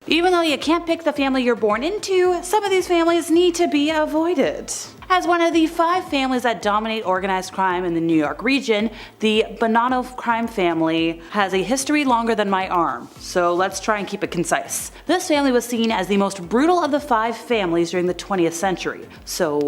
Even though you can't pick the family you're born into, some of these families need to be avoided. As one of the 5 families that dominate organized crime in the New York region, the Bonano crime family has a history longer than my arm, so let's try and keep it concise. This family was seen as the most brutal of the 5 families during the 20th century, so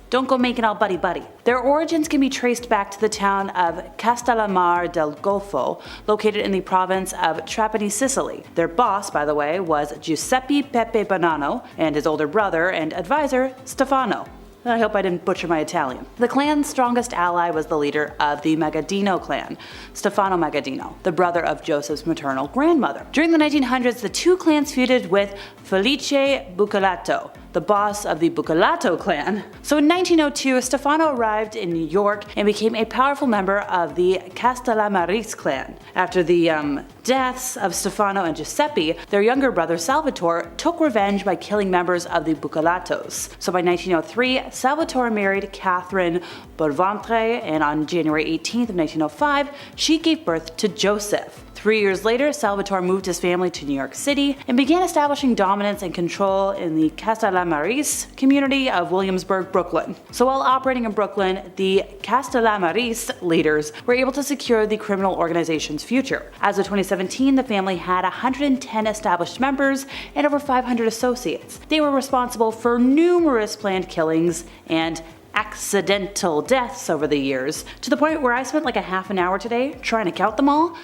don't go making all buddy-buddy. Their origins can be traced back to the town of Castellammare del Golfo, located in the province of Trapani, Sicily. Their boss, by the way, was Giuseppe Pepe Bonano, and his older brother and advisor, Stefano. I hope I didn't butcher my Italian. The clan's strongest ally was the leader of the Magadino clan, Stefano Magadino, the brother of Joseph's maternal grandmother. During the 1900s, the 2 clans feuded with Felice Buccellato, the boss of the Buccellato clan. So in 1902, Stefano arrived in New York and became a powerful member of the Castellammare clan. After the deaths of Stefano and Giuseppe, their younger brother Salvatore took revenge by killing members of the Buccellatos. So by 1903, Salvatore married Catherine Bonventre, and on January 18th of 1905, she gave birth to Joseph. 3 years later, Salvatore moved his family to New York City and began establishing dominance and control in the Castellammare community of Williamsburg, Brooklyn. So while operating in Brooklyn, the Castellammare leaders were able to secure the criminal organization's future. As of 2017, the family had 110 established members and over 500 associates. They were responsible for numerous planned killings and accidental deaths over the years, to the point where I spent like a half an hour today trying to count them all.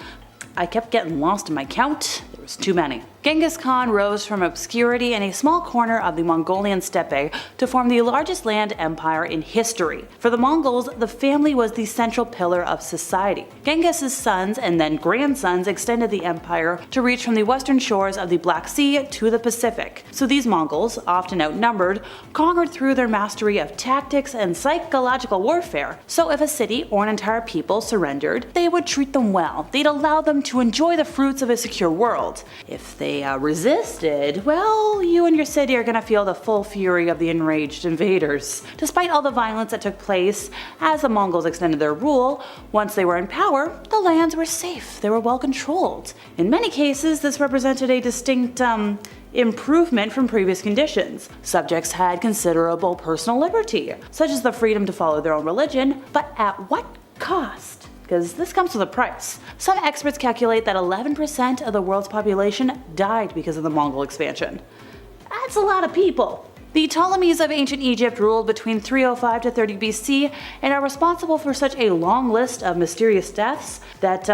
I kept getting lost in my count. There was too many. Genghis Khan rose from obscurity in a small corner of the Mongolian steppe to form the largest land empire in history. For the Mongols, the family was the central pillar of society. Genghis' sons and then grandsons extended the empire to reach from the western shores of the Black Sea to the Pacific. So these Mongols, often outnumbered, conquered through their mastery of tactics and psychological warfare. So if a city or an entire people surrendered, they would treat them well. They'd allow them to enjoy the fruits of a secure world. If they resisted, well, you and your city are gonna feel the full fury of the enraged invaders. Despite all the violence that took place as the Mongols extended their rule, once they were in power, the lands were safe, they were well controlled. In many cases, this represented a distinct improvement from previous conditions. Subjects had considerable personal liberty, such as the freedom to follow their own religion, but at what cost? Because this comes with a price. Some experts calculate that 11% of the world's population died because of the Mongol expansion. That's a lot of people. The Ptolemies of ancient Egypt ruled between 305 to 30 BC and are responsible for such a long list of mysterious deaths that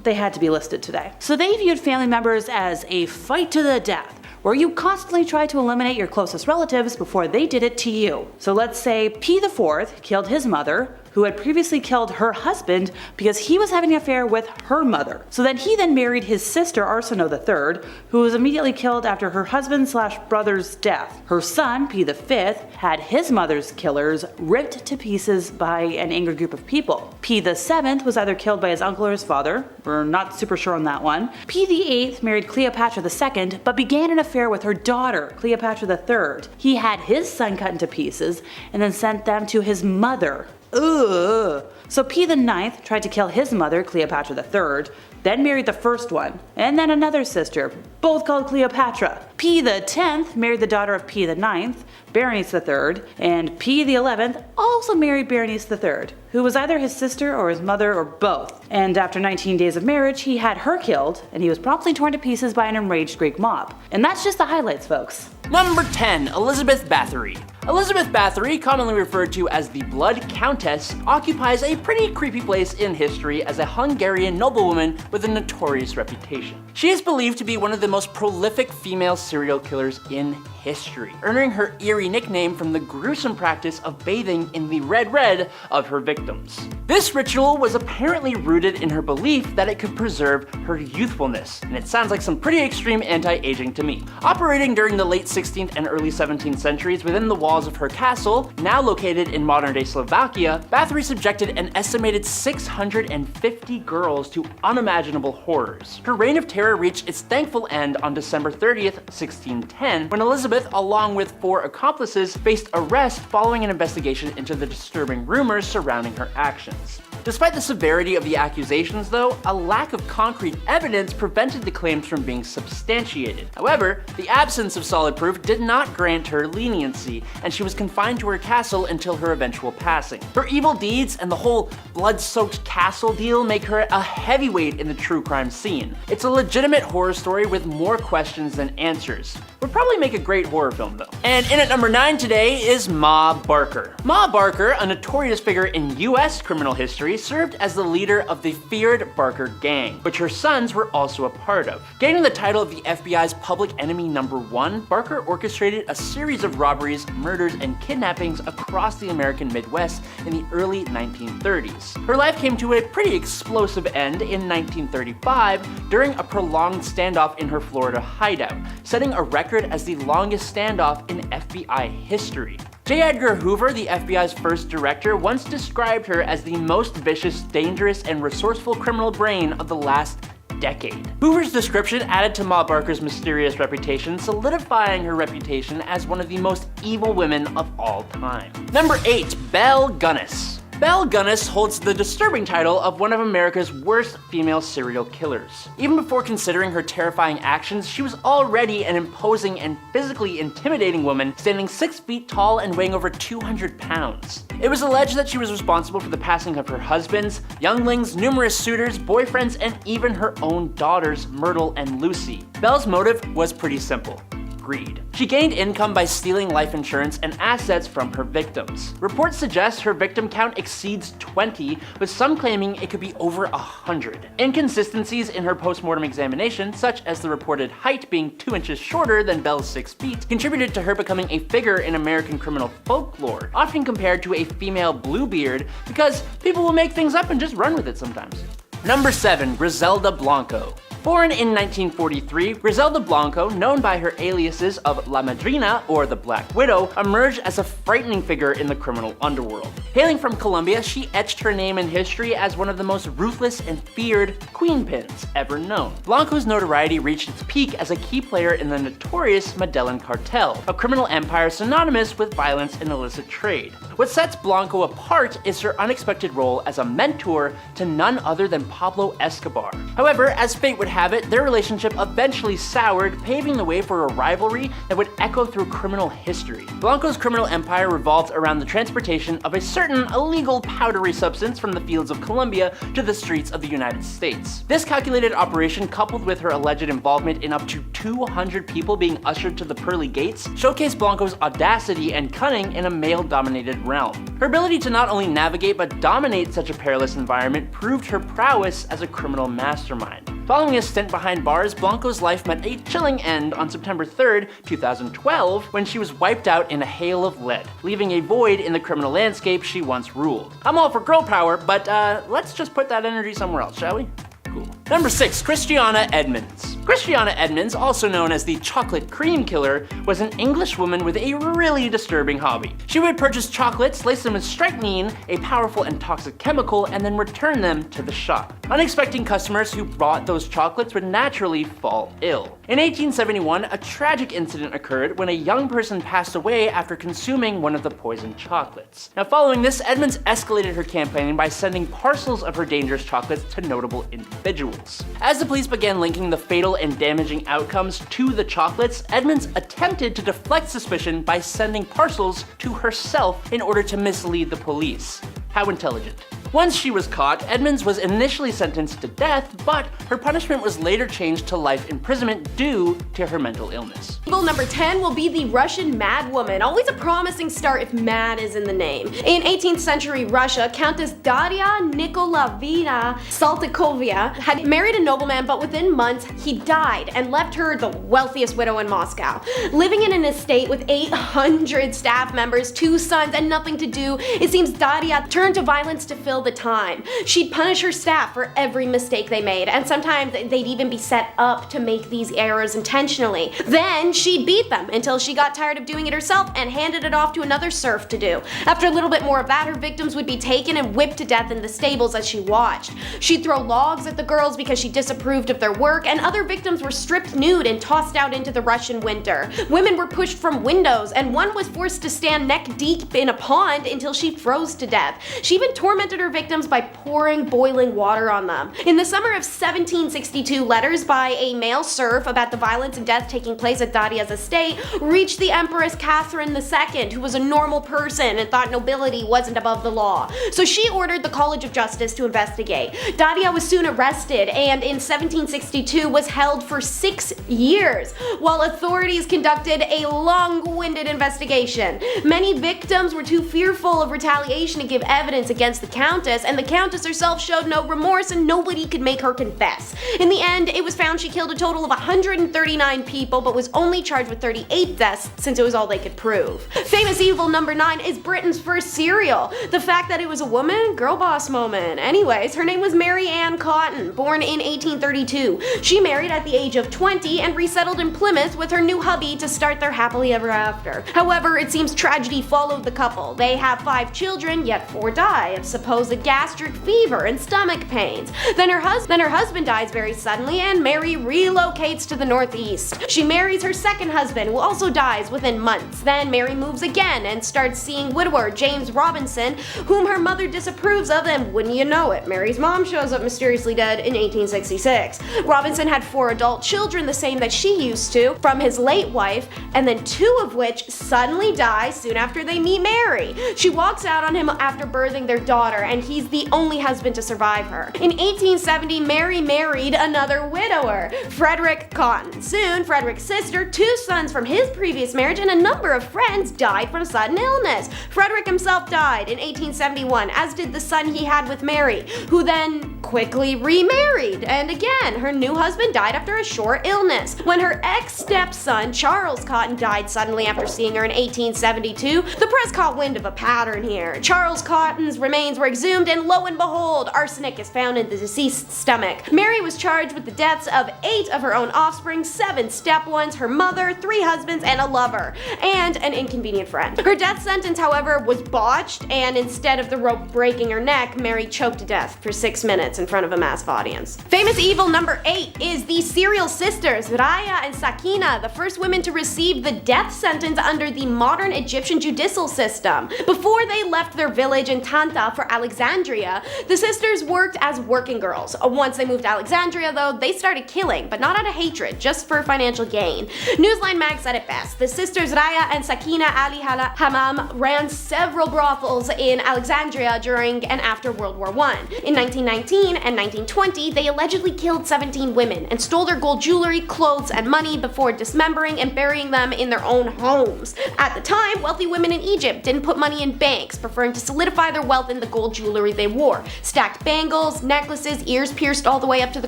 they had to be listed today. So they viewed family members as a fight to the death, where you constantly try to eliminate your closest relatives before they did it to you. So let's say P IV killed his mother, who had previously killed her husband because he was having an affair with her mother. So then he married his sister Arsinoe III, who was immediately killed after her husband/brother's death. Her son, P V, had his mother's killers ripped to pieces by an angry group of people. P VII was either killed by his uncle or his father, we're not super sure on that one. P VIII married Cleopatra II, but began an affair with her daughter, Cleopatra III. He had his son cut into pieces and then sent them to his mother. Ugh. So P IX tried to kill his mother, Cleopatra III, then married the first one, and then another sister, both called Cleopatra. P X married the daughter of P IX, Berenice III, and P XI also married Berenice III, who was either his sister or his mother or both. And after 19 days of marriage, he had her killed, and he was promptly torn to pieces by an enraged Greek mob. And that's just the highlights, folks. Number 10. Elizabeth Bathory. Elizabeth Bathory, commonly referred to as the Blood Countess, occupies a pretty creepy place in history as a Hungarian noblewoman with a notorious reputation. She is believed to be one of the most prolific female serial killers in history, earning her eerie nickname from the gruesome practice of bathing in the red of her victims. This ritual was apparently rooted in her belief that it could preserve her youthfulness, and it sounds like some pretty extreme anti-aging to me. Operating during the late 16th and early 17th centuries within the walls of her castle, now located in modern-day Slovakia, Bathory subjected an estimated 650 girls to unimaginable horrors. Her reign of terror reached its thankful end on December 30th, 1610, when Elizabeth, along with 4 accomplices, faced arrest following an investigation into the disturbing rumors surrounding her actions. Despite the severity of the accusations though, a lack of concrete evidence prevented the claims from being substantiated. However, the absence of solid proof did not grant her leniency, and she was confined to her castle until her eventual passing. Her evil deeds and the whole blood-soaked castle deal make her a heavyweight in the true crime scene. It's a legitimate horror story with more questions than answers. Would probably make a great horror film though. And in at number 9 today is Ma Barker. Ma Barker, a notorious figure in US criminal history, served as the leader of the feared Barker gang, which her sons were also a part of. Gaining the title of the FBI's public enemy #1, Barker orchestrated a series of robberies, murders, and kidnappings across the American Midwest in the early 1930s. Her life came to a pretty explosive end in 1935 during a prolonged standoff in her Florida hideout, setting a record as the longest standoff in FBI history. J. Edgar Hoover, the FBI's first director, once described her as the most vicious, dangerous, and resourceful criminal brain of the last decade. Hoover's description added to Ma Barker's mysterious reputation, solidifying her reputation as one of the most evil women of all time. Number 8, Belle Gunnis. Belle Gunnis holds the disturbing title of one of America's worst female serial killers. Even before considering her terrifying actions, she was already an imposing and physically intimidating woman, standing 6 feet tall and weighing over 200 pounds. It was alleged that she was responsible for the passing of her husbands, younglings, numerous suitors, boyfriends, and even her own daughters, Myrtle and Lucy. Belle's motive was pretty simple: greed. She gained income by stealing life insurance and assets from her victims. Reports suggest her victim count exceeds 20, with some claiming it could be over 100. Inconsistencies in her post-mortem examination, such as the reported height being 2 inches shorter than Belle's 6 feet, contributed to her becoming a figure in American criminal folklore, often compared to a female Bluebeard, because people will make things up and just run with it sometimes. Number 7, Grisela Blanco. Born in 1943, Grisela Blanco, known by her aliases of La Madrina or the Black Widow, emerged as a frightening figure in the criminal underworld. Hailing from Colombia, she etched her name in history as one of the most ruthless and feared queenpins ever known. Blanco's notoriety reached its peak as a key player in the notorious Medellin cartel, a criminal empire synonymous with violence and illicit trade. What sets Blanco apart is her unexpected role as a mentor to none other than Pablo Escobar. However, as fate would have it, their relationship eventually soured, paving the way for a rivalry that would echo through criminal history. Blanco's criminal empire revolved around the transportation of a certain illegal powdery substance from the fields of Colombia to the streets of the United States. This calculated operation, coupled with her alleged involvement in up to 200 people being ushered to the pearly gates, showcased Blanco's audacity and cunning in a male-dominated realm. Her ability to not only navigate but dominate such a perilous environment proved her prowess as a criminal mastermind. Following a stint behind bars, Blanco's life met a chilling end on September 3rd, 2012, when she was wiped out in a hail of lead, leaving a void in the criminal landscape she once ruled. I'm all for girl power, but let's just put that energy somewhere else, shall we? Cool. Number 6, Christiana Edmonds. Christiana Edmonds, also known as the Chocolate Cream Killer, was an English woman with a really disturbing hobby. She would purchase chocolates, lace them with strychnine, a powerful and toxic chemical, and then return them to the shop. Unexpected customers who bought those chocolates would naturally fall ill. In 1871, a tragic incident occurred when a young person passed away after consuming one of the poisoned chocolates. Now, following this, Edmonds escalated her campaign by sending parcels of her dangerous chocolates to notable individuals. As the police began linking the fatal and damaging outcomes to the chocolates, Edmonds attempted to deflect suspicion by sending parcels to herself in order to mislead the police. How intelligent. Once she was caught, Edmonds was initially sentenced to death, but her punishment was later changed to life imprisonment due to her mental illness. Number 10 will be the Russian madwoman, always a promising start if mad is in the name. In 18th century Russia, Countess Daria Nikolaevna Saltykova had married a nobleman, but within months he died and left her the wealthiest widow in Moscow. Living in an estate with 800 staff members, 2 sons, and nothing to do, it seems Daria turned to violence to fill the time. She'd punish her staff for every mistake they made, and sometimes they'd even be set up to make these errors intentionally. Then she'd beat them until she got tired of doing it herself and handed it off to another serf to do. After a little bit more of that, her victims would be taken and whipped to death in the stables as she watched. She'd throw logs at the girls because she disapproved of their work, and other victims were stripped nude and tossed out into the Russian winter. Women were pushed from windows, and one was forced to stand neck deep in a pond until she froze to death. She even tormented her victims by pouring boiling water on them. In the summer of 1762, letters by a male serf about the violence and death taking place at Daria's estate reached the Empress Catherine II, who was a normal person and thought nobility wasn't above the law. So she ordered the College of Justice to investigate. Daria was soon arrested and in 1762 was held for 6 years, while authorities conducted a long-winded investigation. Many victims were too fearful of retaliation to give evidence against the Countess, and the Countess herself showed no remorse and nobody could make her confess. In the end, it was found she killed a total of 139 people, but was only charged with 38 deaths since it was all they could prove. Famous evil number 9 is Britain's first serial. The fact that it was a woman? Girl boss moment. Anyways, her name was Maryanne Cotton, born in 1832. She married at the age of 20 and resettled in Plymouth with her new hubby to start their happily ever after. However, it seems tragedy followed the couple. They have 5 children, yet 4 die of supposed gastric fever and stomach pains. Then her husband dies very suddenly and Mary relocates to the Northeast. She marries her second husband, who also dies within months. Then Mary moves again and starts seeing widower James Robinson, whom her mother disapproves of, and wouldn't you know it, Mary's mom shows up mysteriously dead in 1866. Robinson had 4 adult children, the same that she used to, from his late wife, and then 2 of which suddenly die soon after they meet Mary. She walks out on him after birthing their daughter, and he's the only husband to survive her. In 1870, Mary married another widower, Frederick Cotton. Soon, Frederick's sister, 2 sons from his previous marriage, and a number of friends died from sudden illness. Frederick himself died in 1871, as did the son he had with Mary, who then quickly remarried, and again, her new husband died after a short illness. When her ex-stepson, Charles Cotton, died suddenly after seeing her in 1872, the press caught wind of a pattern here. Charles Cotton's remains were exhumed, and lo and behold, arsenic is found in the deceased's stomach. Mary was charged with the deaths of 8 of her own offspring, 7 step-ones, her mother, 3 husbands, and a lover, and an inconvenient friend. Her death sentence, however, was botched, and instead of the rope breaking her neck, Mary choked to death for 6 minutes in front of a massive audience. Famous evil number 8 is the serial sisters, Raya and Sakina, the first women to receive the death sentence under the modern Egyptian judicial system. Before they left their village in Tanta for Alexandria, the sisters worked as working girls. Once they moved to Alexandria, though, they started killing, but not out of hatred, just for financial gain. Newsline Mag said it best. The sisters Raya and Sakina Ali Hammam ran several brothels in Alexandria during and after World War I. In 1919 and 1920, they allegedly killed 17 women and stole their gold jewelry, clothes, and money before dismembering and burying them in their own homes. At the time, wealthy women in Egypt didn't put money in banks, preferring to solidify their wealth in the gold jewelry they wore. Stacked bangles, necklaces, ears pierced all the way up to the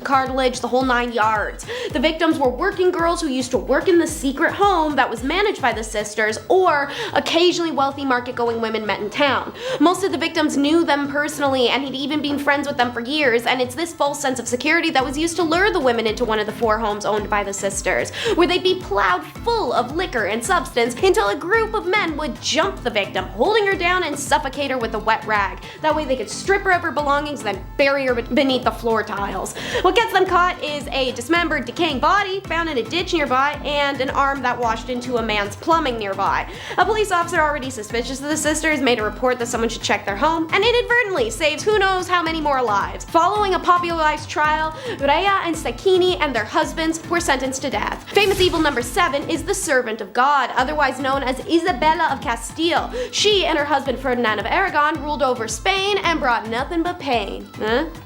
cartilage, the whole 9 yards. The victims were working girls who used to work in the secret home that was managed by the sisters, or occasionally wealthy market-going women met in town. Most of the victims knew them personally and had even been friends with them for years, and it's this false sense of security that was used to lure the women into one of the 4 homes owned by the sisters, where they'd be plowed full of liquor and substance until a group of men would jump the victim, holding her down and suffocate her with a wet rag. That way they could strip her of her belongings, then bury her beneath the floor tiles. What gets them caught is a dismembered, decaying body found in a ditch nearby, and an arm that washed into a man's plumbing nearby. A police officer already suspicious of the sisters made a report that someone should check their home, and inadvertently saves who knows how many more lives. Following a popularized trial, Raya and Sakini and their husbands were sentenced to death. Famous evil number 7 is the servant of God, otherwise known as Isabella of Castile. She and her husband Ferdinand of Aragon ruled over Spain and brought nothing but pain.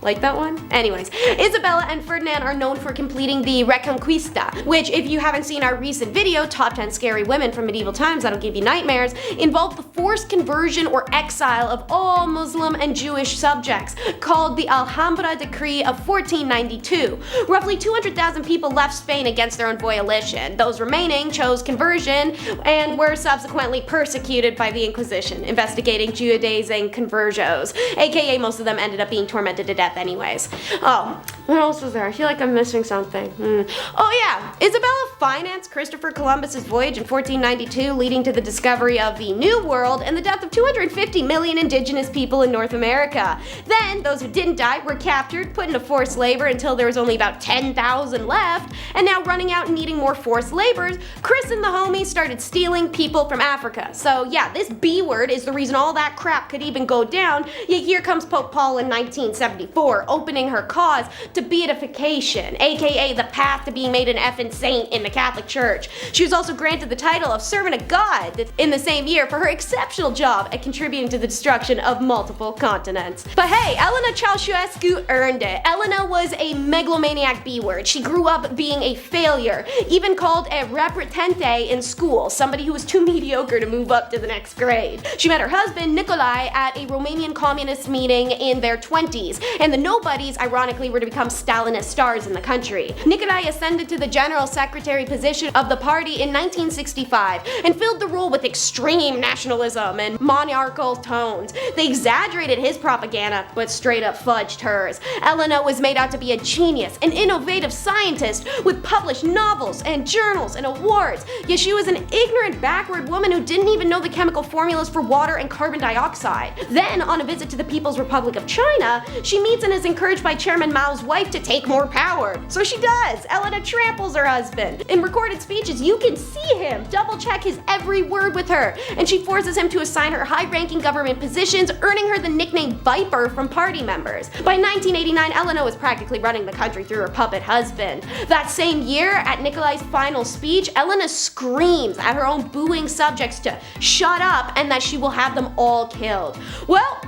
Like that one? Anyways, Isabella and Ferdinand are known for completing the Reconquista, which, if you haven't seen our recent video, Top 10 Scary Women from Medieval Times That'll Give You Nightmares, involved the forced conversion or exile of all Muslim and Jewish subjects, called the Alhambra Decree of 1492. Roughly 200,000 people left Spain against their own volition. Those remaining chose conversion and were subsequently persecuted by the Inquisition, investigating Judaizing conversos, aka most of them ended up being tormented to death anyways. Oh, what else was there? I feel like I'm missing something. Oh yeah, Isabella financed Christopher Columbus's voyage in 1492, leading to the discovery of the New World and the death of 250 million indigenous people in North America. Then, those who didn't die were captured, put into forced labor until there was only about 10,000 left, and now running out and needing more forced laborers, Chris and the homies started stealing people from Africa. So yeah, this B word is the reason all that crap could even go down, Yet here comes Pope Paul in 1974, opening her cause to beatification, aka the path to being made an effing saint in the Catholic Church. She was also granted the title of Servant of God in the same year for her exceptional job at contributing to the destruction of multiple continents. But hey, Elena Ceausescu earned it. Elena was a megalomaniac B-word. She grew up being a failure, even called a repetente in school, somebody who was too mediocre to move up to the next grade. She met her husband, Nicolae, at a Romanian communist meeting in their 20s, and the nobodies, ironically, were to become Stalinist stars in the country. Nicolae ascended to the general secretary position of the party in 1965 and filled the role with extreme nationalism and monarchical tones. They exaggerated his propaganda, but straight up fudged hers. Elena was made out to be a genius, an innovative scientist with published novels and journals and awards, yet she was an ignorant, backward woman who didn't even know the chemical formulas for water and carbon dioxide. Then, on a visit to the People's Republic of China, she meets and is encouraged by Chairman Mao's wife to take more power. So she does. Elena tramples her husband. In recorded speeches, you can see him double check his every word with her, and she forces him to assign her high-ranking government positions, earning her the nickname Viper from party members. By 1989, Elena was practically running the country through her puppet husband. That same year, at Nicolae's final speech, Elena screams at her own booing subjects to shut up and that she will have them all killed. Well,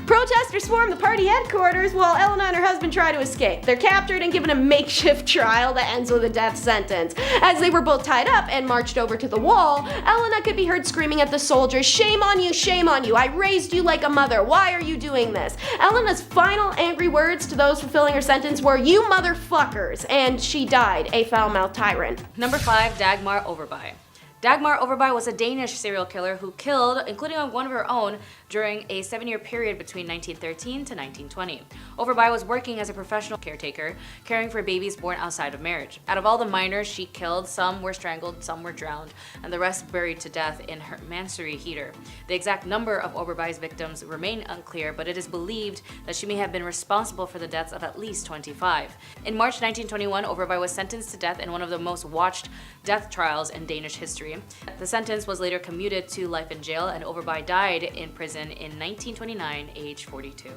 protesters swarm the party headquarters while Elena and her husband try to escape. They're captured and given a makeshift trial that ends with a death sentence. As they were both tied up and marched over to the wall, Elena could be heard screaming at the soldiers, shame on you, I raised you like a mother, why are you doing this?" Elena's final angry words to those fulfilling her sentence were, "You motherfuckers," and she died a foul-mouthed tyrant. Number 5, Dagmar Overby. Dagmar Overby was a Danish serial killer who killed, including one of her own, during a 7-year period between 1913 to 1920. Overby was working as a professional caretaker, caring for babies born outside of marriage. Out of all the minors she killed, some were strangled, some were drowned, and the rest buried to death in her Mansory heater. The exact number of Overby's victims remain unclear, but it is believed that she may have been responsible for the deaths of at least 25. In March 1921, Overby was sentenced to death in one of the most watched death trials in Danish history. The sentence was later commuted to life in jail, and Overby died in prison in 1929, age 42.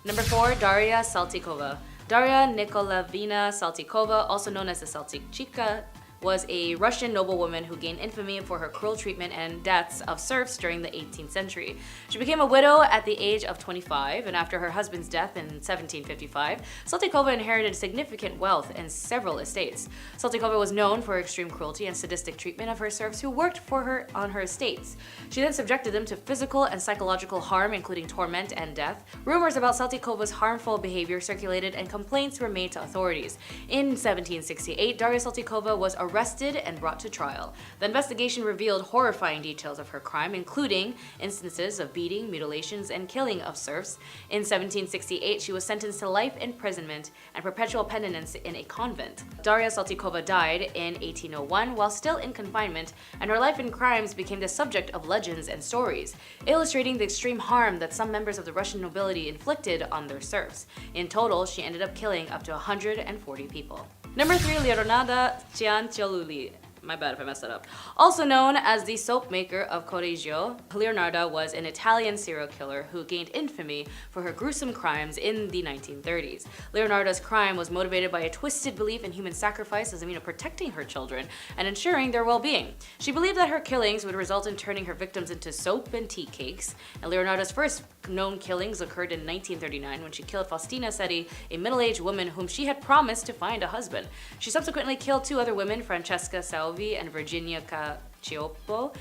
Number 4, Daria Saltikova. Daria Nikolaevna Saltikova, also known as the Saltikchika, was a Russian noblewoman who gained infamy for her cruel treatment and deaths of serfs during the 18th century. She became a widow at the age of 25, and after her husband's death in 1755, Saltikova inherited significant wealth and several estates. Saltikova was known for her extreme cruelty and sadistic treatment of her serfs who worked for her on her estates. She then subjected them to physical and psychological harm, including torment and death. Rumors about Saltikova's harmful behavior circulated and complaints were made to authorities. In 1768, Daria Saltikova was arrested and brought to trial. The investigation revealed horrifying details of her crime, including instances of beating, mutilations, and killing of serfs. In 1768, she was sentenced to life imprisonment and perpetual penitence in a convent. Daria Saltikova died in 1801 while still in confinement, and her life and crimes became the subject of legends and stories, illustrating the extreme harm that some members of the Russian nobility inflicted on their serfs. In total, she ended up killing up to 140 people. Number 3, Leonetta Tanuli. My bad if I messed that up. Also known as the soap maker of Correggio, Leonarda was an Italian serial killer who gained infamy for her gruesome crimes in the 1930s. Leonarda's crime was motivated by a twisted belief in human sacrifice as a means of protecting her children and ensuring their well-being. She believed that her killings would result in turning her victims into soap and tea cakes, and Leonarda's first known killings occurred in 1939 when she killed Faustina Seti, a middle-aged woman whom she had promised to find a husband. She subsequently killed 2 other women, Francesca Salvi and Virginia Cacioppo,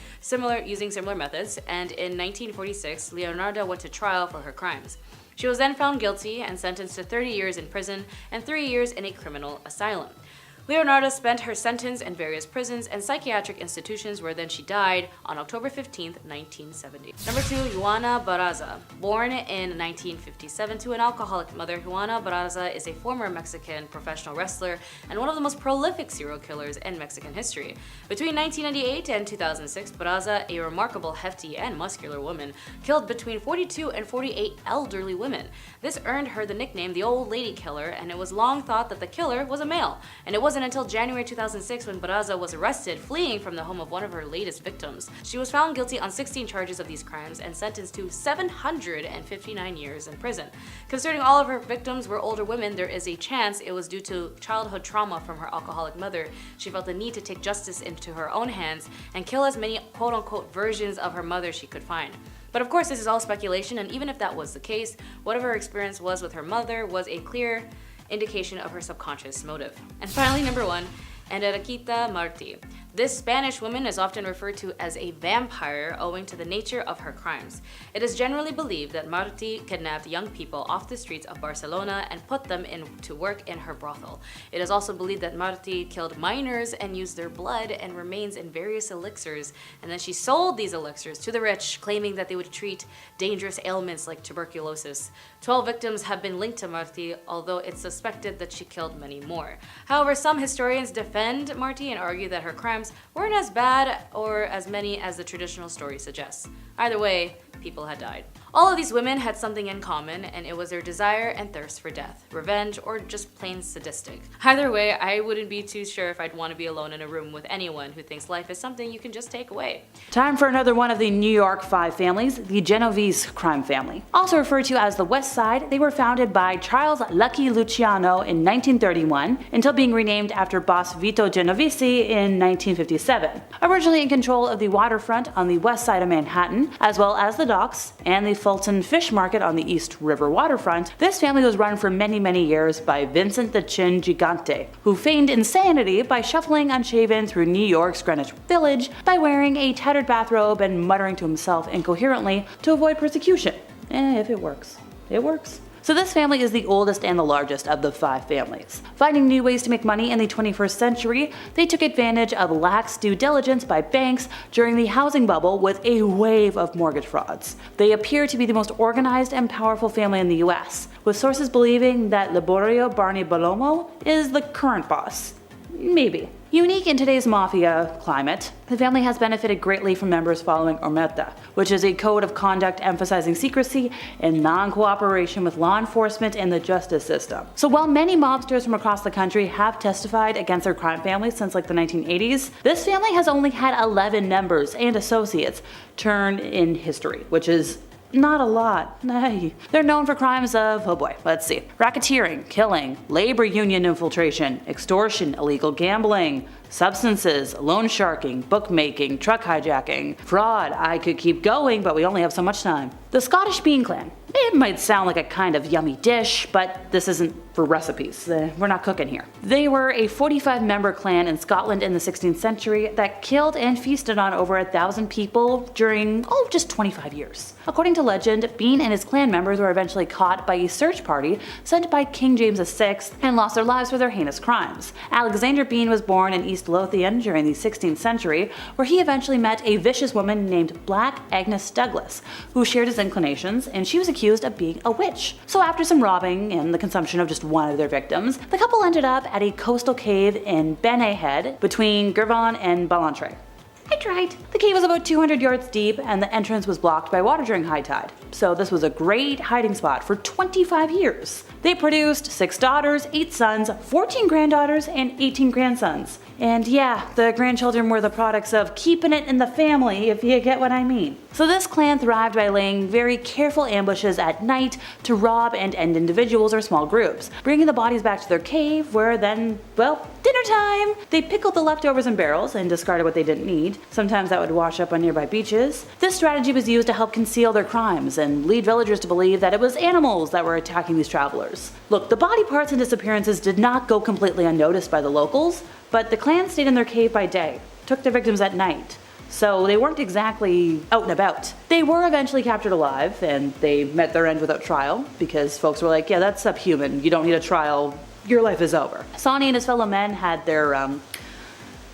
using similar methods, and in 1946, Leonarda went to trial for her crimes. She was then found guilty and sentenced to 30 years in prison and 3 years in a criminal asylum. Leonarda spent her sentence in various prisons and psychiatric institutions where then she died on October 15, 1970. Number 2, Yuana Baraza. Born in 1957 to an alcoholic mother, Yuana Baraza is a former Mexican professional wrestler and one of the most prolific serial killers in Mexican history. Between 1998 and 2006, Baraza, a remarkable, hefty, and muscular woman, killed between 42 and 48 elderly women. This earned her the nickname the Old Lady Killer, and it was long thought that the killer was a male, and it wasn't wasn't until January 2006 when Baraza was arrested fleeing from the home of one of her latest victims. She was found guilty on 16 charges of these crimes and sentenced to 759 years in prison. Considering all of her victims were older women, there is a chance it was due to childhood trauma from her alcoholic mother. She felt the need to take justice into her own hands and kill as many quote-unquote versions of her mother she could find. But of course, this is all speculation, and even if that was the case, whatever her experience was with her mother was a clear indication of her subconscious motive. And finally, number 1, Andita Marti. This Spanish woman is often referred to as a vampire owing to the nature of her crimes. It is generally believed that Marti kidnapped young people off the streets of Barcelona and put them to work in her brothel. It is also believed that Marti killed minors and used their blood and remains in various elixirs, and then she sold these elixirs to the rich, claiming that they would treat dangerous ailments like tuberculosis. 12 victims have been linked to Marti, although it's suspected that she killed many more. However, some historians defend Marti and argue that her crimes weren't as bad or as many as the traditional story suggests. Either way, people had died. All of these women had something in common, and it was their desire and thirst for death, revenge, or just plain sadistic. Either way, I wouldn't be too sure if I'd want to be alone in a room with anyone who thinks life is something you can just take away. Time for another one of the New York 5 families, the Genovese crime family. Also referred to as the West Side, they were founded by Charles Lucky Luciano in 1931 until being renamed after boss Vito Genovese in 1957. Originally in control of the waterfront on the west side of Manhattan, as well as the docks and the Fulton Fish Market on the East River waterfront, this family was run for many years by Vincent the Chin Gigante, who feigned insanity by shuffling unshaven through New York's Greenwich Village by wearing a tattered bathrobe and muttering to himself incoherently to avoid persecution. If it works, it works. So this family is the oldest and the largest of the 5 families. Finding new ways to make money in the 21st century, they took advantage of lax due diligence by banks during the housing bubble with a wave of mortgage frauds. They appear to be the most organized and powerful family in the US, with sources believing that Liborio Barney Bellomo is the current boss. Maybe. Unique in today's mafia climate, the family has benefited greatly from members following Omerta, which is a code of conduct emphasizing secrecy and non-cooperation with law enforcement and the justice system. So while many mobsters from across the country have testified against their crime families since like the 1980s, this family has only had 11 members and associates turn in history, which is not a lot. Nay. They're known for crimes of, oh boy, let's see, racketeering, killing, labor union infiltration, extortion, illegal gambling, substances, loan sharking, bookmaking, truck hijacking, fraud. I could keep going, but we only have so much time. The Scottish Bean Clan. It might sound like a kind of yummy dish, but this isn't for recipes. We're not cooking here. They were a 45-member clan in Scotland in the 16th century that killed and feasted on over 1,000 people during, just 25 years. According to legend, Bean and his clan members were eventually caught by a search party sent by King James VI and lost their lives for their heinous crimes. Alexander Bean was born in East Lothian during the 16th century, where he eventually met a vicious woman named Black Agnes Douglas, who shared his inclinations, and she was accused of being a witch. So after some robbing and the consumption of just one of their victims, the couple ended up at a coastal cave in Benay Head between Girvan and Ballantrae. I tried. The cave was about 200 yards deep and the entrance was blocked by water during high tide. So this was a great hiding spot for 25 years. They produced 6 daughters, 8 sons, 14 granddaughters, and 18 grandsons. And yeah, the grandchildren were the products of keeping it in the family, if you get what I mean. So this clan thrived by laying very careful ambushes at night to rob and end individuals or small groups, bringing the bodies back to their cave where then, well, dinner time! They pickled the leftovers in barrels and discarded what they didn't need. Sometimes that would wash up on nearby beaches. This strategy was used to help conceal their crimes and lead villagers to believe that it was animals that were attacking these travelers. Look, the body parts and disappearances did not go completely unnoticed by the locals, but the clan stayed in their cave by day, took their victims at night. So they weren't exactly out and about. They were eventually captured alive, and they met their end without trial, because folks were like, yeah, that's subhuman, you don't need a trial, your life is over. Sonny and his fellow men had their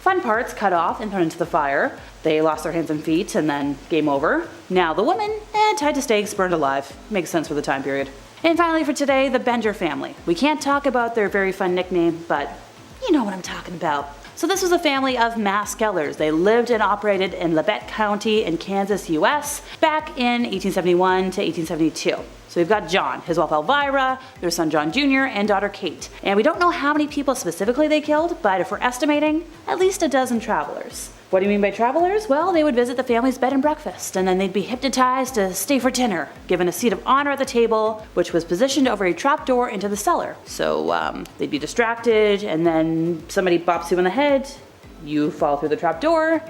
fun parts cut off and thrown into the fire. They lost their hands and feet, and then game over. Now the women, tied to stakes, burned alive. Makes sense for the time period. And finally for today, the Bender family. We can't talk about their very fun nickname, but you know what I'm talking about. So this was a family of mass killers. They lived and operated in Labette County in Kansas, US, back in 1871 to 1872. So we've got John, his wife Elvira, their son John Jr., and daughter Kate. And we don't know how many people specifically they killed, but if we're estimating, at least a dozen travelers. What do you mean by travelers? Well, they would visit the family's bed and breakfast, and then they'd be hypnotized to stay for dinner, given a seat of honor at the table, which was positioned over a trapdoor into the cellar. So they'd be distracted, and then somebody bops you on the head, you fall through the trapdoor,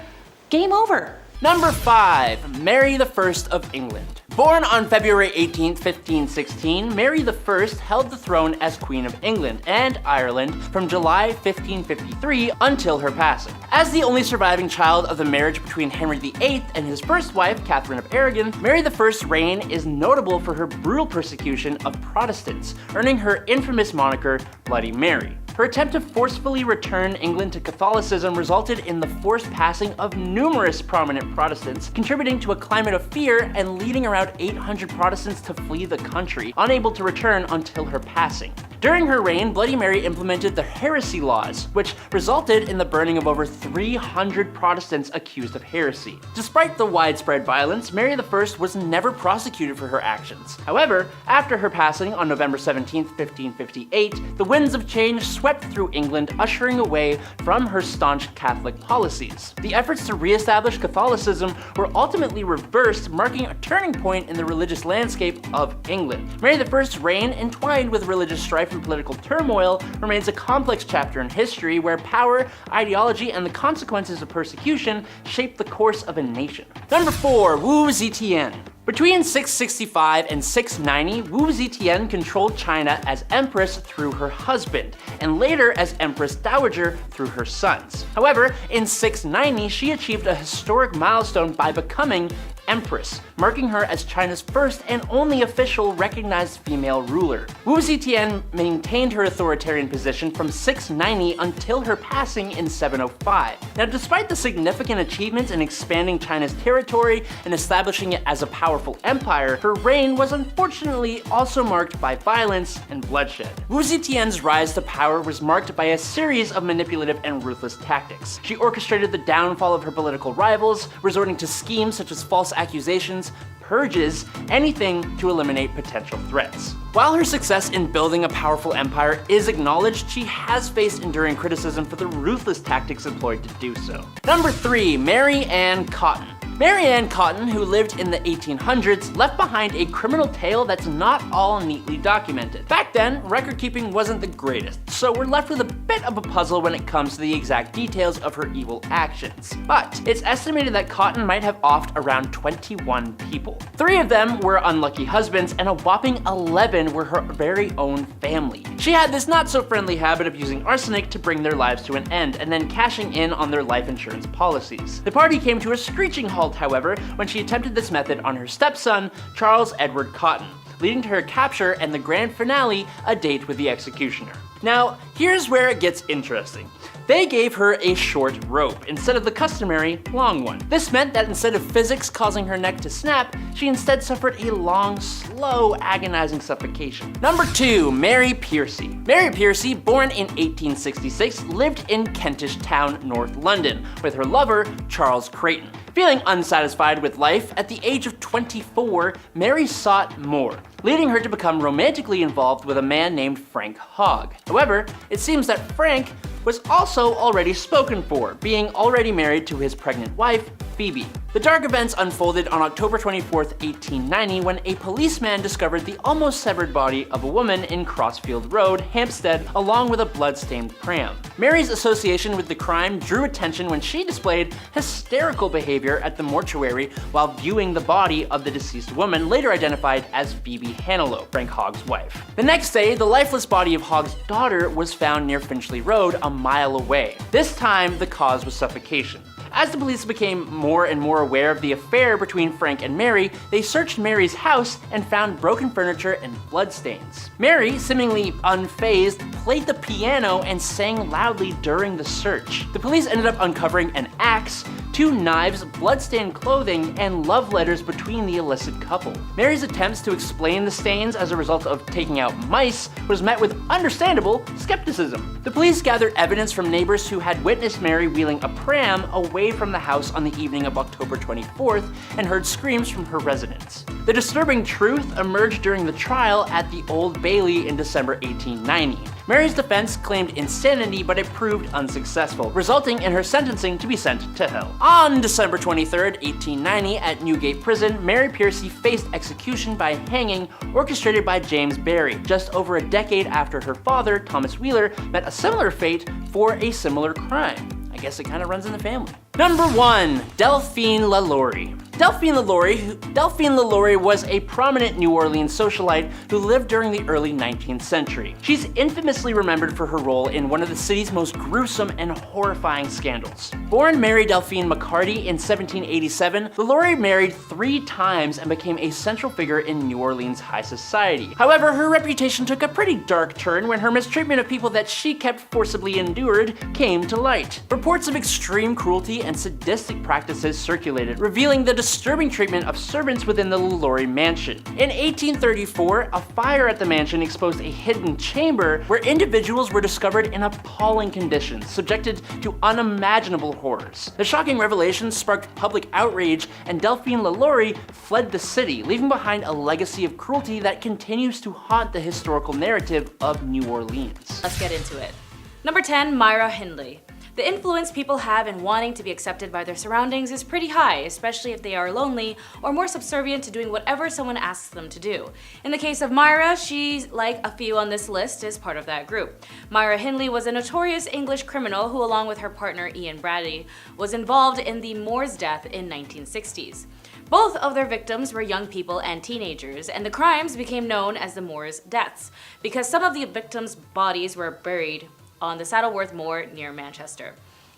game over. Number 5. Mary I of England. Born on February 18, 1516, Mary I held the throne as Queen of England and Ireland from July 1553 until her passing. As the only surviving child of the marriage between Henry VIII and his first wife, Catherine of Aragon, Mary I's reign is notable for her brutal persecution of Protestants, earning her infamous moniker Bloody Mary. Her attempt to forcefully return England to Catholicism resulted in the forced passing of numerous prominent Protestants, contributing to a climate of fear and leading around 800 Protestants to flee the country, unable to return until her passing. During her reign, Bloody Mary implemented the heresy laws, which resulted in the burning of over 300 Protestants accused of heresy. Despite the widespread violence, Mary I was never prosecuted for her actions. However, after her passing on November 17, 1558, the winds of change swept through England, ushering away from her staunch Catholic policies. The efforts to re-establish Catholicism were ultimately reversed, marking a turning point in the religious landscape of England. Mary I's reign, entwined with religious strife and political turmoil, remains a complex chapter in history where power, ideology, and the consequences of persecution shape the course of a nation. Number 4. Wu Zetian. Between 665 and 690, Wu Zetian controlled China as empress through her husband, and later as empress dowager through her sons. However, in 690, she achieved a historic milestone by becoming empress, marking her as China's first and only official recognized female ruler. Wu Zetian maintained her authoritarian position from 690 until her passing in 705. Now, despite the significant achievements in expanding China's territory and establishing it as a powerful empire, her reign was unfortunately also marked by violence and bloodshed. Wu Zetian's rise to power was marked by a series of manipulative and ruthless tactics. She orchestrated the downfall of her political rivals, resorting to schemes such as false accusations, purges, anything to eliminate potential threats. While her success in building a powerful empire is acknowledged, she has faced enduring criticism for the ruthless tactics employed to do so. Number 3. Maryanne Cotton. Maryanne Cotton, who lived in the 1800s, left behind a criminal tale that's not all neatly documented. Back then, record keeping wasn't the greatest, so we're left with a bit of a puzzle when it comes to the exact details of her evil actions. But it's estimated that Cotton might have offed around 21 people. 3 of them were unlucky husbands, and a whopping 11 were her very own family. She had this not-so-friendly habit of using arsenic to bring their lives to an end, and then cashing in on their life insurance policies. The party came to a screeching halt, however, when she attempted this method on her stepson, Charles Edward Cotton, leading to her capture and the grand finale, a date with the executioner. Now, here's where it gets interesting. They gave her a short rope instead of the customary long one. This meant that instead of physics causing her neck to snap, she instead suffered a long, slow, agonizing suffocation. Number 2. Mary Piercy. Mary Piercy, born in 1866, lived in Kentish Town, North London, with her lover, Charles Creighton. Feeling unsatisfied with life, at the age of 24, Mary sought more, leading her to become romantically involved with a man named Frank Hogg. However, it seems that Frank was also already spoken for, being already married to his pregnant wife, Phoebe. The dark events unfolded on October 24, 1890, when a policeman discovered the almost severed body of a woman in Crossfield Road, Hampstead, along with a blood-stained pram. Mary's association with the crime drew attention when she displayed hysterical behavior at the mortuary while viewing the body of the deceased woman, later identified as Phoebe Hanelo, Frank Hogg's wife. The next day, the lifeless body of Hogg's daughter was found near Finchley Road, a mile away. This time, the cause was suffocation. As the police became more and more aware of the affair between Frank and Mary, they searched Mary's house and found broken furniture and bloodstains. Mary, seemingly unfazed, played the piano and sang loudly during the search. The police ended up uncovering an axe, 2 knives, blood-stained clothing, and love letters between the illicit couple. Mary's attempts to explain the stains as a result of taking out mice was met with understandable skepticism. The police gathered evidence from neighbors who had witnessed Mary wheeling a pram away from the house on the evening of October 24th and heard screams from her residence. The disturbing truth emerged during the trial at the Old Bailey in December 1890. Mary's defense claimed insanity, but it proved unsuccessful, resulting in her sentencing to be sent to hell. On December 23rd, 1890, at Newgate Prison, Mary Piercy faced execution by hanging, orchestrated by James Barry, just over a decade after her father, Thomas Wheeler, met a similar fate for a similar crime. I guess it kind of runs in the family. Number 1. Delphine LaLaurie. Delphine LaLaurie was a prominent New Orleans socialite who lived during the early 19th century. She's infamously remembered for her role in one of the city's most gruesome and horrifying scandals. Born Mary Delphine McCarty in 1787, LaLaurie married 3 times and became a central figure in New Orleans high society. However, her reputation took a pretty dark turn when her mistreatment of people that she kept forcibly endured came to light. Reports of extreme cruelty and sadistic practices circulated, revealing the disturbing treatment of servants within the LaLaurie mansion. In 1834, a fire at the mansion exposed a hidden chamber where individuals were discovered in appalling conditions, subjected to unimaginable horrors. The shocking revelation sparked public outrage, and Delphine LaLaurie fled the city, leaving behind a legacy of cruelty that continues to haunt the historical narrative of New Orleans. Let's get into it. Number 10, Myra Hindley. The influence people have in wanting to be accepted by their surroundings is pretty high, especially if they are lonely or more subservient to doing whatever someone asks them to do. In the case of Myra, she's, like a few on this list, is part of that group. Myra Hindley was a notorious English criminal who, along with her partner Ian Brady, was involved in the Moors death in 1960s. Both of their victims were young people and teenagers, and the crimes became known as the Moors deaths because some of the victims' bodies were buried on the Saddleworth Moor near Manchester.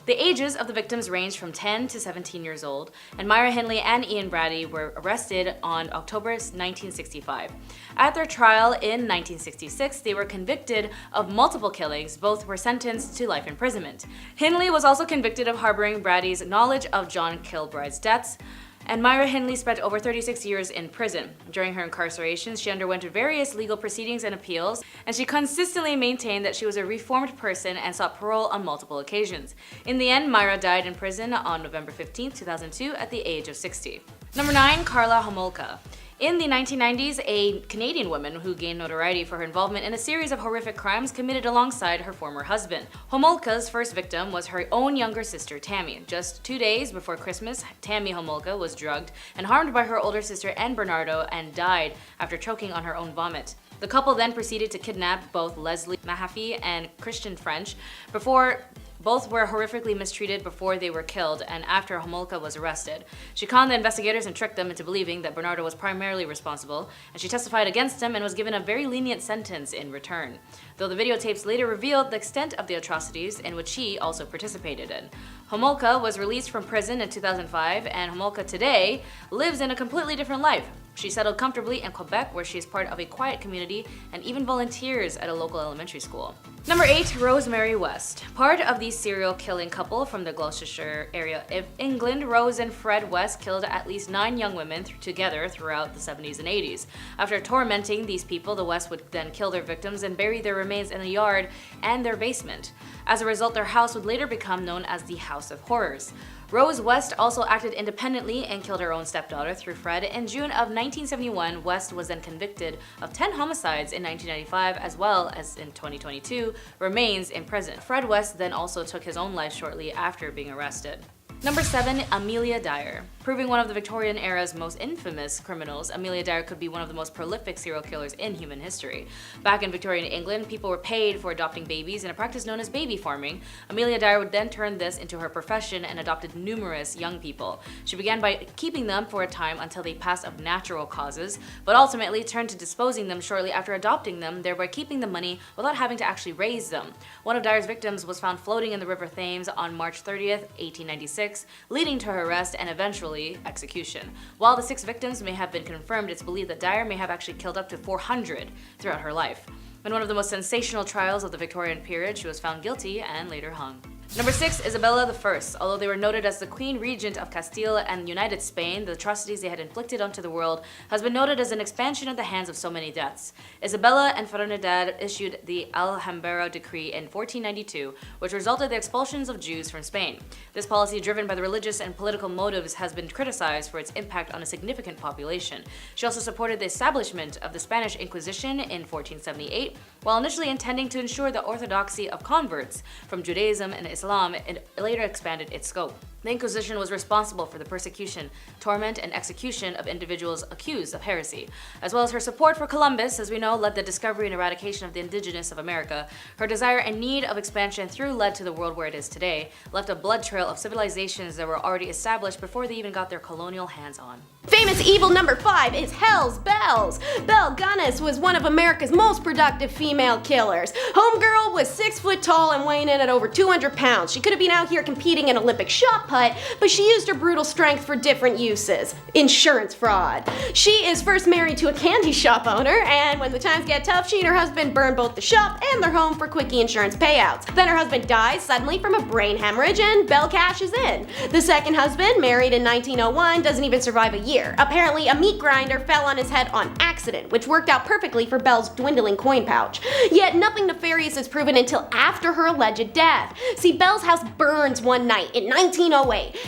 The ages of the victims ranged from 10 to 17 years old, and Myra Hindley and Ian Brady were arrested on October 1965. At their trial in 1966, they were convicted of multiple killings. Both were sentenced to life imprisonment. Hindley was also convicted of harboring Brady's knowledge of John Kilbride's deaths, and Myra Hindley spent over 36 years in prison. During her incarceration, she underwent various legal proceedings and appeals, and she consistently maintained that she was a reformed person and sought parole on multiple occasions. In the end, Myra died in prison on November 15, 2002 at the age of 60. Number 9, Karla Homolka. In the 1990s, a Canadian woman who gained notoriety for her involvement in a series of horrific crimes committed alongside her former husband. Homolka's first victim was her own younger sister, Tammy. Just 2 days before Christmas, Tammy Homolka was drugged and harmed by her older sister Ann Bernardo and died after choking on her own vomit. The couple then proceeded to kidnap both Leslie Mahaffey and Christian French before both were horrifically mistreated before they were killed and after Homolka was arrested. She conned the investigators and tricked them into believing that Bernardo was primarily responsible, and she testified against him and was given a very lenient sentence in return, though the videotapes later revealed the extent of the atrocities in which she also participated in. Homolka was released from prison in 2005, and Homolka today lives in a completely different life. She settled comfortably in Quebec, where she is part of a quiet community and even volunteers at a local elementary school. Number 8, Rosemary West. Part of the serial killing couple from the Gloucestershire area of England, Rose and Fred West killed at least 9 young women together throughout the 70s and 80s. After tormenting these people, the West would then kill their victims and bury their remains in a yard and their basement. As a result, their house would later become known as the House of Horrors. Rose West also acted independently and killed her own stepdaughter through Fred. In June of 1971, West was then convicted of 10 homicides in 1995, as well as in 2022, remains in prison. Fred West then also took his own life shortly after being arrested. Number 7, Amelia Dyer. Proving one of the Victorian era's most infamous criminals, Amelia Dyer could be one of the most prolific serial killers in human history. Back in Victorian England, people were paid for adopting babies in a practice known as baby farming. Amelia Dyer would then turn this into her profession and adopted numerous young people. She began by keeping them for a time until they passed of natural causes, but ultimately turned to disposing them shortly after adopting them, thereby keeping the money without having to actually raise them. One of Dyer's victims was found floating in the River Thames on March 30th, 1896, leading to her arrest and eventually execution. While the 6 victims may have been confirmed, it's believed that Dyer may have actually killed up to 400 throughout her life. In one of the most sensational trials of the Victorian period, she was found guilty and later hung. Number 6, Isabella I. Although they were noted as the Queen Regent of Castile and United Spain, the atrocities they had inflicted onto the world has been noted as an expansion at the hands of so many deaths. Isabella and Fernandad issued the Alhambra Decree in 1492, which resulted in the expulsions of Jews from Spain. This policy, driven by the religious and political motives, has been criticized for its impact on a significant population. She also supported the establishment of the Spanish Inquisition in 1478, while initially intending to ensure the orthodoxy of converts from Judaism and Islam. It later expanded its scope. The Inquisition was responsible for the persecution, torment, and execution of individuals accused of heresy. As well as her support for Columbus, as we know, led the discovery and eradication of the indigenous of America. Her desire and need of expansion through led to the world where it is today, left a blood trail of civilizations that were already established before they even got their colonial hands on. Famous evil number 5 is Hell's Bells. Belle Gunnis was one of America's most productive female killers. Homegirl was 6 foot tall and weighing in at over 200 pounds. She could have been out here competing in Olympic shot put, but she used her brutal strength for different uses. Insurance fraud. She is first married to a candy shop owner, and when the times get tough, she and her husband burn both the shop and their home for quickie insurance payouts. Then her husband dies suddenly from a brain hemorrhage, and Belle cashes in. The second husband, married in 1901, doesn't even survive a year. Apparently, a meat grinder fell on his head on accident, which worked out perfectly for Belle's dwindling coin pouch. Yet nothing nefarious is proven until after her alleged death. See, Belle's house burns one night in 1908.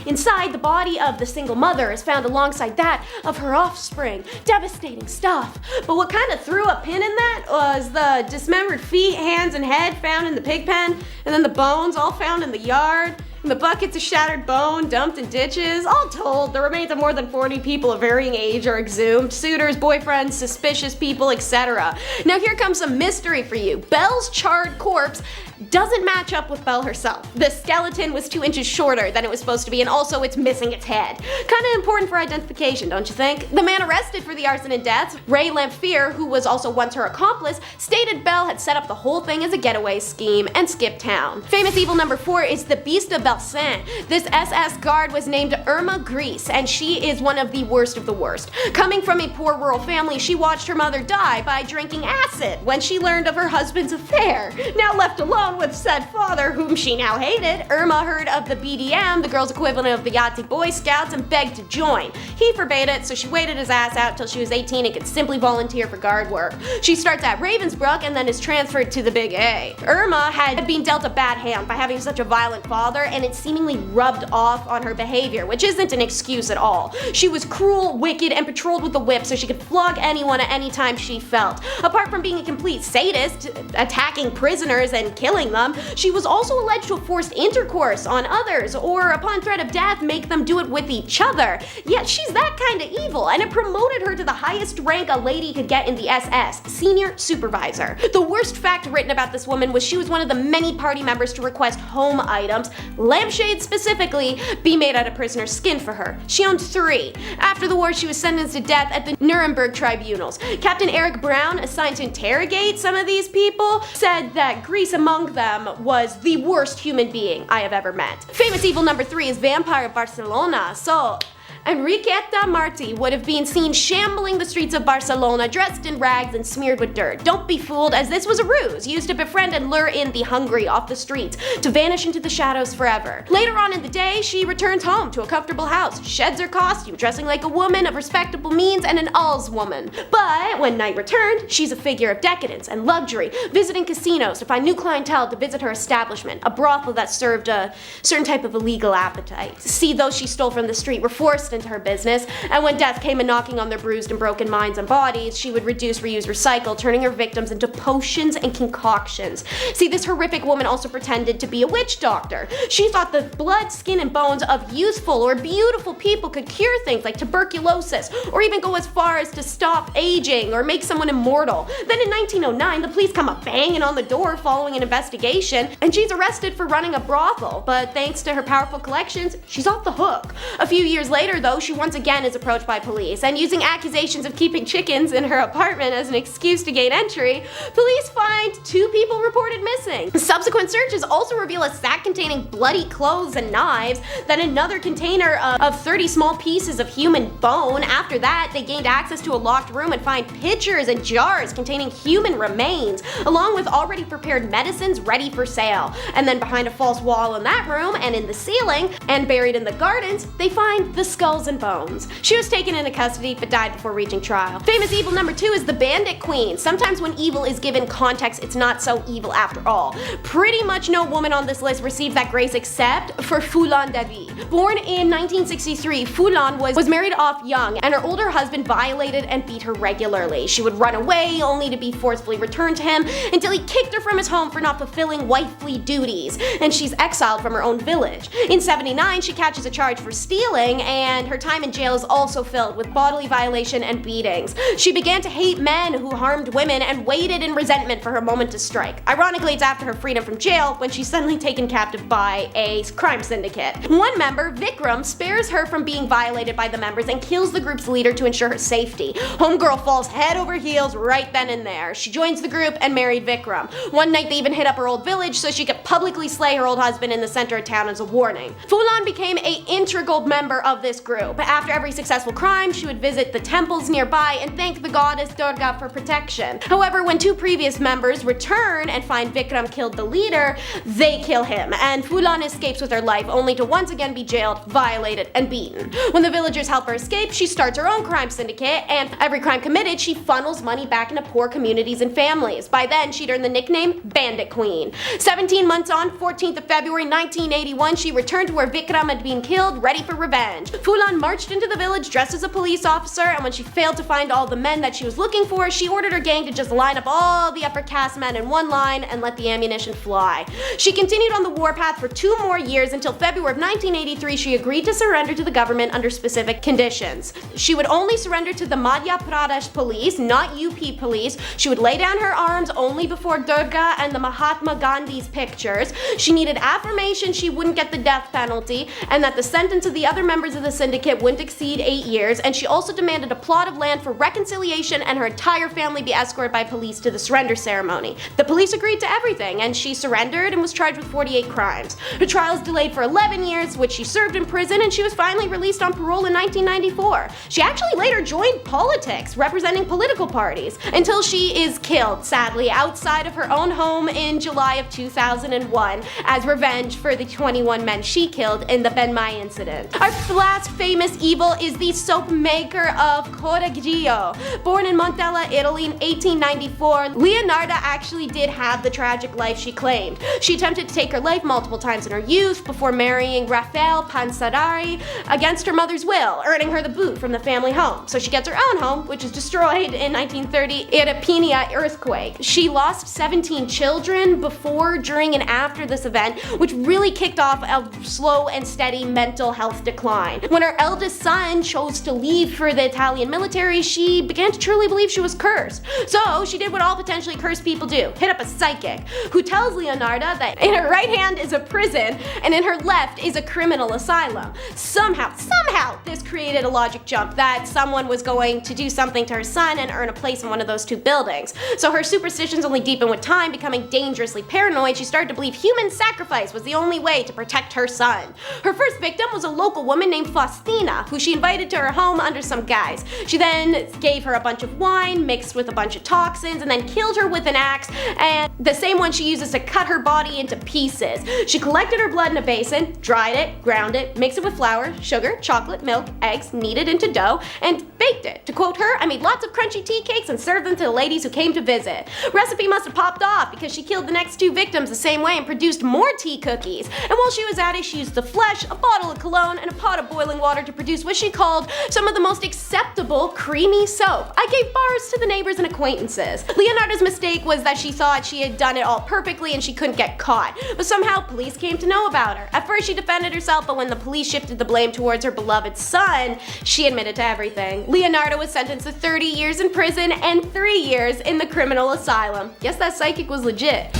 Inside, the body of the single mother is found alongside that of her offspring. Devastating stuff. But what kind of threw a pin in that was the dismembered feet, hands, and head found in the pig pen, and then the bones all found in the yard. The buckets of shattered bone dumped in ditches. All told, the remains of more than 40 people of varying age are exhumed. Suitors, boyfriends, suspicious people, etc. Now here comes some mystery for you. Belle's charred corpse doesn't match up with Belle herself. The skeleton was 2 inches shorter than it was supposed to be, and also it's missing its head. Kinda important for identification, don't you think? The man arrested for the arson and deaths, Ray Lamphere, who was also once her accomplice, stated Belle had set up the whole thing as a getaway scheme and skipped town. Famous evil number 4 is the Beast of Belsen. This SS guard was named Irma Gris, and she is one of the worst of the worst. Coming from a poor rural family, she watched her mother die by drinking acid when she learned of her husband's affair. Now left alone with said father, whom she now hated, Irma heard of the BDM, the girls' equivalent of the Yahtzee Boy Scouts, and begged to join. He forbade it, so she waited his ass out till she was 18 and could simply volunteer for guard work. She starts at Ravensbrück and then is transferred to the Big A. Irma had been dealt a bad hand by having such a violent father, and it seemingly rubbed off on her behavior, which isn't an excuse at all. She was cruel, wicked, and patrolled with a whip so she could flog anyone at any time she felt. Apart from being a complete sadist, attacking prisoners and killing them, she was also alleged to have forced intercourse on others, or upon threat of death, make them do it with each other. Yet she's that kind of evil, and it promoted her to the highest rank a lady could get in the SS, senior supervisor. The worst fact written about this woman was she was one of the many party members to request home items, lampshades specifically, be made out of prisoner's skin for her. She owned 3. After the war, she was sentenced to death at the Nuremberg tribunals. Captain Eric Brown, assigned to interrogate some of these people, said that Greece among them was the worst human being I have ever met. Famous evil number 3 is Vampire of Barcelona. So, Enriqueta Marti would have been seen shambling the streets of Barcelona, dressed in rags and smeared with dirt. Don't be fooled, as this was a ruse used to befriend and lure in the hungry off the streets to vanish into the shadows forever. Later on in the day, she returns home to a comfortable house, sheds her costume, dressing like a woman of respectable means and an alls woman. But when night returned, she's a figure of decadence and luxury, visiting casinos to find new clientele to visit her establishment, a brothel that served a certain type of illegal appetite. See, those she stole from the street were forced into her business, and when death came a-knocking on their bruised and broken minds and bodies, she would reduce, reuse, recycle, turning her victims into potions and concoctions. See, this horrific woman also pretended to be a witch doctor. She thought the blood, skin, and bones of useful or beautiful people could cure things like tuberculosis, or even go as far as to stop aging or make someone immortal. Then in 1909, the police come up banging on the door following an investigation, and she's arrested for running a brothel, but thanks to her powerful collections, she's off the hook. A few years later, though, she once again is approached by police, and using accusations of keeping chickens in her apartment as an excuse to gain entry, police find 2 people reported missing. Subsequent searches also reveal a sack containing bloody clothes and knives, then another container of 30 small pieces of human bone. After that, they gained access to a locked room and find pitchers and jars containing human remains, along with already prepared medicines ready for sale. And then behind a false wall in that room and in the ceiling, and buried in the gardens, they find the skulls and bones. She was taken into custody but died before reaching trial. Famous evil number 2 is the Bandit Queen. Sometimes when evil is given context, it's not so evil after all. Pretty much no woman on this list received that grace except for Foulon Davy. Born in 1963, Foulon was married off young, and her older husband violated and beat her regularly. She would run away only to be forcefully returned to him until he kicked her from his home for not fulfilling wifely duties, and she's exiled from her own village. In 79, she catches a charge for stealing, and her time in jail is also filled with bodily violation and beatings. She began to hate men who harmed women and waited in resentment for her moment to strike. Ironically, it's after her freedom from jail when she's suddenly taken captive by a crime syndicate. One member, Vikram, spares her from being violated by the members and kills the group's leader to ensure her safety. Homegirl falls head over heels right then and there. She joins the group and married Vikram. One night they even hit up her old village so she could publicly slay her old husband in the center of town as a warning. Foulon became an integral member of this group. After every successful crime, she would visit the temples nearby and thank the goddess Durga for protection. However, when 2 previous members return and find Vikram killed the leader, they kill him, and Foulon escapes with her life only to once again be jailed, violated, and beaten. When the villagers help her escape, she starts her own crime syndicate, and every crime committed, she funnels money back into poor communities and families. By then, she'd earned the nickname Bandit Queen. 17 months on, 14th of February 1981, she returned to where Vikram had been killed, ready for revenge. Foulon marched into the village dressed as a police officer, and when she failed to find all the men that she was looking for, she ordered her gang to just line up all the upper caste men in one line and let the ammunition fly. She continued on the warpath for 2 more years until February of 1983 she agreed to surrender to the government under specific conditions. She would only surrender to the Madhya Pradesh police, not UP police. She would lay down her arms only before Durga and the Mahatma Gandhi's pictures. She needed affirmation she wouldn't get the death penalty, and that the sentence of the other members of the syndicate wouldn't exceed 8 years, and she also demanded a plot of land for reconciliation and her entire family be escorted by police to the surrender ceremony. The police agreed to everything, and she surrendered and was charged with 48 crimes. Her trial was delayed for 11 years, which she served in prison, and she was finally released on parole in 1994. She actually later joined politics, representing political parties, until she is killed, sadly, outside of her own home in July of 2001 as revenge for the 21 men she killed in the Ben Mai incident. Our last famous evil is the soap maker of Correggio. Born in Montella, Italy in 1894, Leonarda actually did have the tragic life she claimed. She attempted to take her life multiple times in her youth before marrying Raffaele Pansarari against her mother's will, earning her the boot from the family home. So she gets her own home, which was destroyed in 1930 in a Pina earthquake. She lost 17 children before, during, and after this event, which really kicked off a slow and steady mental health decline. When her eldest son chose to leave for the Italian military, she began to truly believe she was cursed. So she did what all potentially cursed people do, hit up a psychic, who tells Leonarda that in her right hand is a prison and in her left is a criminal asylum. Somehow, this created a logic jump that someone was going to do something to her son and earn a place in one of those 2 buildings. So her superstitions only deepened with time. Becoming dangerously paranoid, she started to believe human sacrifice was the only way to protect her son. Her first victim was a local woman named Faustina, who she invited to her home under some guise. She then gave her a bunch of wine mixed with a bunch of toxins and then killed her with an axe, and the same one she uses to cut her body into pieces. She collected her blood in a basin, dried it, ground it, mixed it with flour, sugar, chocolate, milk, eggs, kneaded into dough, and baked it. To quote her, "I made lots of crunchy tea cakes and served them to the ladies who came to visit." Recipe must have popped off because she killed the next 2 victims the same way and produced more tea cookies. And while she was at it, she used the flesh, a bottle of cologne, and a pot of boiling water to produce what she called some of the most acceptable creamy soap. I gave bars to the neighbors and acquaintances. Leonarda's mistake was that she thought she had done it all perfectly and she couldn't get caught. But somehow police came to know about her. At first she defended herself, but when the police shifted the blame towards her beloved son, she admitted to everything. Leonarda was sentenced to 30 years in prison and 3 years in the criminal asylum. Guess that psychic was legit.